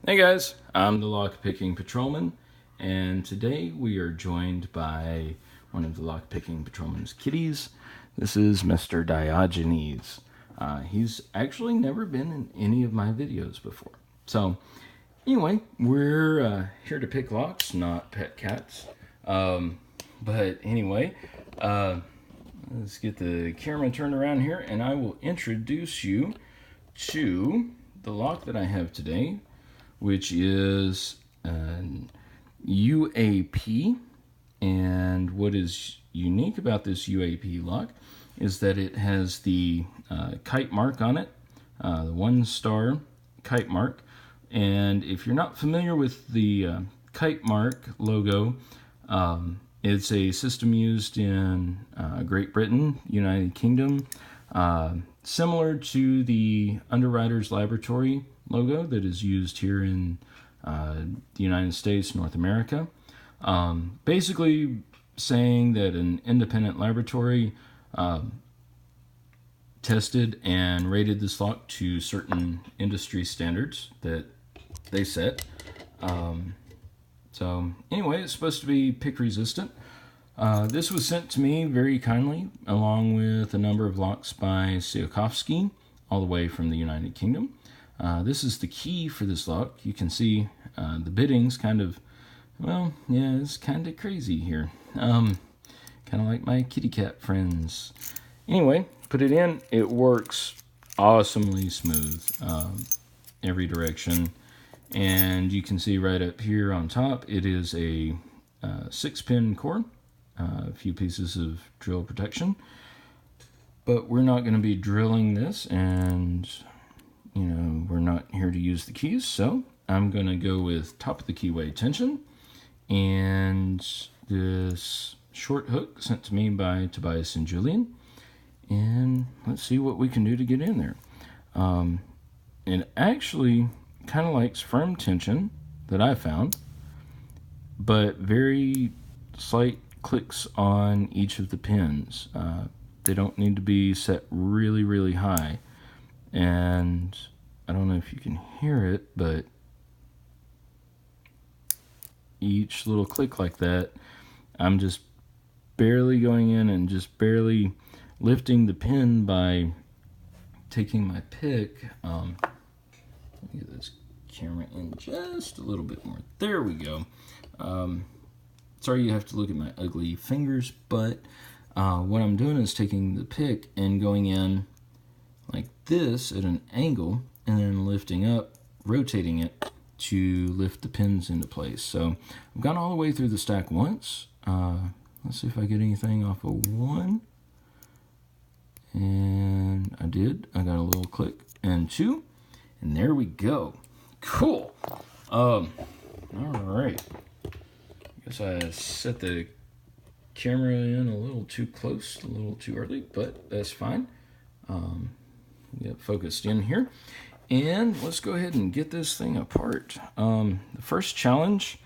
Hey guys, I'm the lockpicking patrolman, and today we are joined by one of the lockpicking patrolman's kitties. This is Mr. Diogenes. He's actually never been in any of my videos before. So, anyway, we're here to pick locks, not pet cats. But anyway, let's get the camera turned around here, and I will introduce you to the lock that I have today, which is an UAP. And what is unique about this UAP lock is that it has the kite mark on it, the 1-star kite mark. And if you're not familiar with the kite mark logo, it's a system used in Great Britain, United Kingdom, similar to the Underwriters Laboratory logo that is used here in the United States, North America. Basically saying that an independent laboratory tested and rated this lock to certain industry standards that they set. So anyway, it's supposed to be pick resistant. This was sent to me very kindly, along with a number of locks by Tsiolkovsky, all the way from the United Kingdom. This is the key for this lock. You can see the bitting's kind of, well, yeah, it's kind of crazy here. Kind of like my kitty cat friends. Anyway, put it in. It works awesomely smooth, every direction. And you can see right up here on top, it is a 6-pin core, a few pieces of drill protection. But we're not going to be drilling this, and we're not here to use the keys, so I'm going to go with top of the keyway tension and this short hook sent to me by Tobias and Julian. And let's see what we can do to get in there. It actually kind of likes firm tension that I found, but very slight clicks on each of the pins. They don't need to be set really, really high. And I don't know if you can hear it, but each little click like that, I'm just barely going in and just barely lifting the pin by taking my pick. Let me get this camera in just a little bit more. There we go. Sorry you have to look at my ugly fingers, but what I'm doing is taking the pick and going in like this at an angle and then lifting up, rotating it to lift the pins into place. So I've gone all the way through the stack once. Let's see if I get anything off of 1. And I did. I got a little click. And 2. And there we go. Cool. All right. I guess I set the camera in a little too close, a little too early, but that's fine. Get focused in here. And let's go ahead and get this thing apart. The first challenge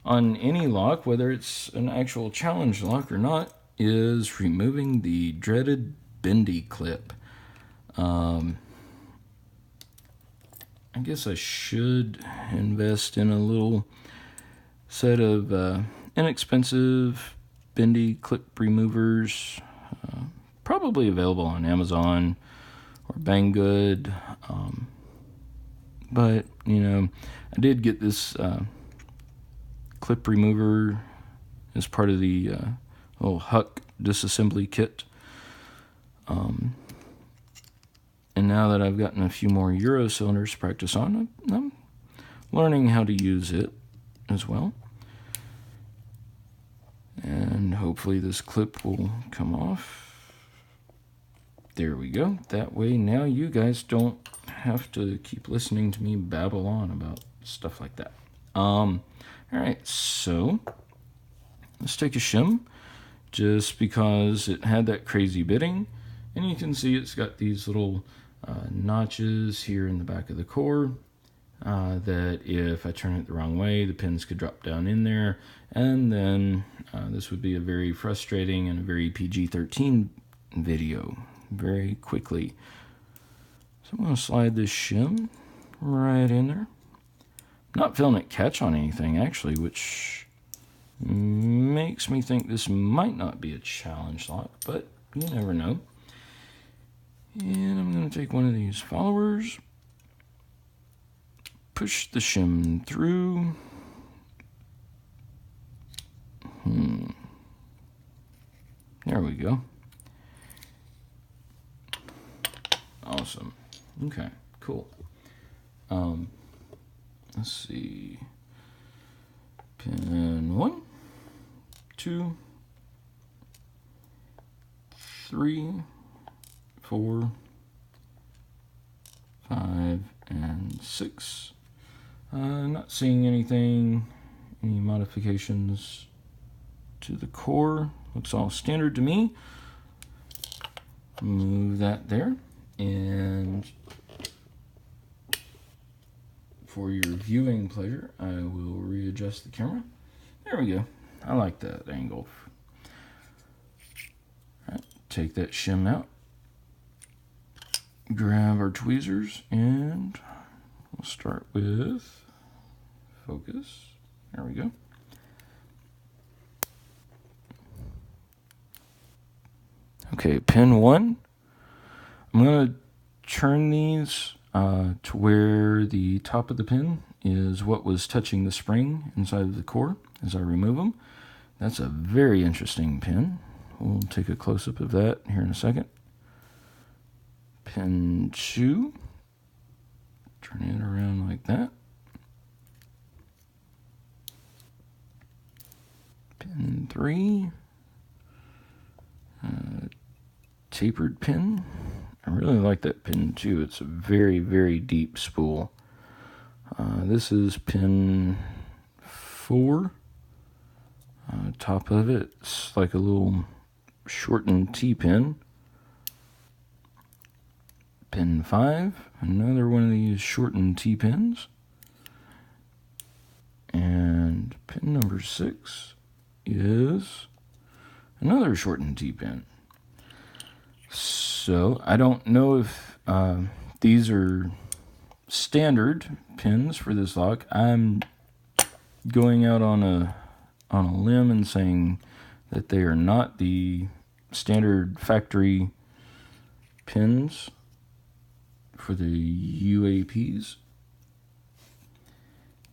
on any lock, whether it's an actual challenge lock or not, is removing the dreaded bendy clip. I guess I should invest in a little set of inexpensive bendy clip removers, probably available on Amazon or Banggood. But, I did get this clip remover as part of the little Huck disassembly kit. And now that I've gotten a few more Euro cylinders to practice on, I'm learning how to use it as well. And hopefully this clip will come off. There we go. That way now you guys don't have to keep listening to me babble on about stuff like that. Alright, so let's take a shim, just because it had that crazy bitting. And you can see it's got these little notches here in the back of the core that if I turn it the wrong way, the pins could drop down in there. And then this would be a very frustrating and a very PG-13 video very quickly. So I'm going to slide this shim right in there. Not feeling it catch on anything, actually, which makes me think this might not be a challenge lock, but you never know. And I'm going to take one of these followers, push the shim through. There we go. Awesome. Okay, cool. Let's see. Pin 1, 2, 3, 4, 5, and 6. Not seeing anything, any modifications to the core. Looks all standard to me. Move that there. And for your viewing pleasure, I will readjust the camera. There we go. I like that angle. All right, take that shim out. Grab our tweezers and we'll start with focus. There we go. Okay, pin 1. I'm going to turn these to where the top of the pin is what was touching the spring inside of the core as I remove them. That's a very interesting pin. We'll take a close-up of that here in a second. Pin 2. Turn it around like that. Pin 3. Tapered pin. I really like that pin too. It's a very, very deep spool. This is pin 4. Top of it's like a little shortened T-pin. Pin 5, another one of these shortened T-pins. And pin number 6 is another shortened T-pin. So I don't know if these are standard pins for this lock. I'm going out on a limb and saying that they are not the standard factory pins for the UAPs.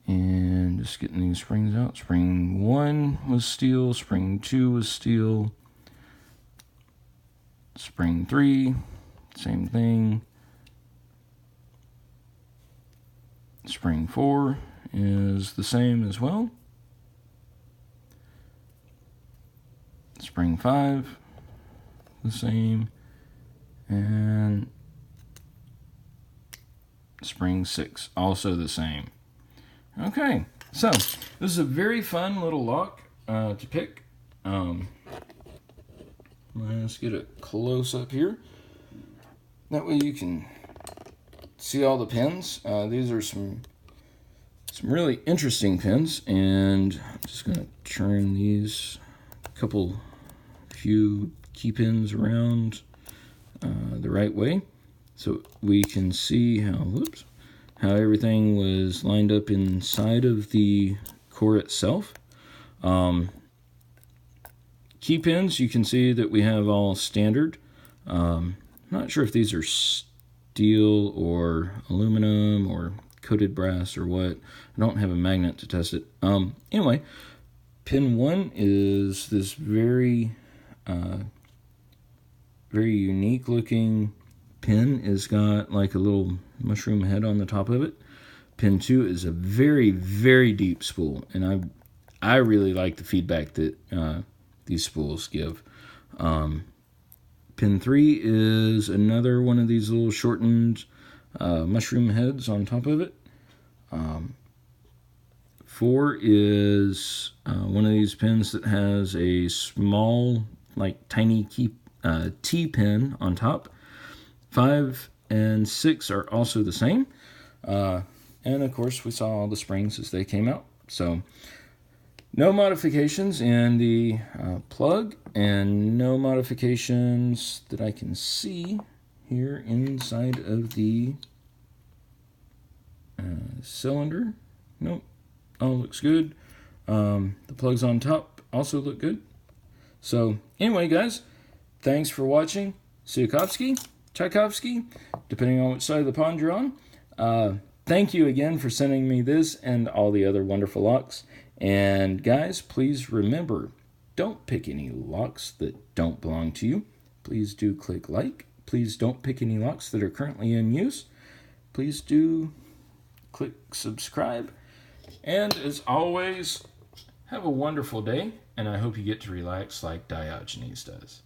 And just getting these springs out. Spring 1 was steel, spring 2 was steel. Spring 3, same thing. Spring 4 is the same as well. Spring 5, the same. And spring 6, also the same. Okay, so this is a very fun little lock to pick. Let's get a close up here. That way you can see all the pins. These are some really interesting pins, and I'm just going to turn these few key pins around the right way so we can see how everything was lined up inside of the core itself. Key pins, you can see that we have all standard. Not sure if these are steel or aluminum or coated brass or what. I don't have a magnet to test it. Anyway, pin 1 is this very unique looking pin. It's got like a little mushroom head on the top of it. Pin 2 is a very, very deep spool, and I really like the feedback that these spools give. Pin 3 is another one of these little shortened mushroom heads on top of it. 4 is one of these pins that has a small, like tiny T-pin on top. 5 and 6 are also the same. And of course, we saw all the springs as they came out. So no modifications in the plug, and no modifications that I can see here inside of the cylinder Nope. All looks good. The plugs on top also look good. So anyway, guys, thanks for watching. Tsiolkovsky, depending on which side of the pond you're on. Thank you again for sending me this and all the other wonderful locks. And guys, please remember, don't pick any locks that don't belong to you. Please do click like. Please don't pick any locks that are currently in use. Please do click subscribe. And as always, have a wonderful day, and I hope you get to relax like Diogenes does.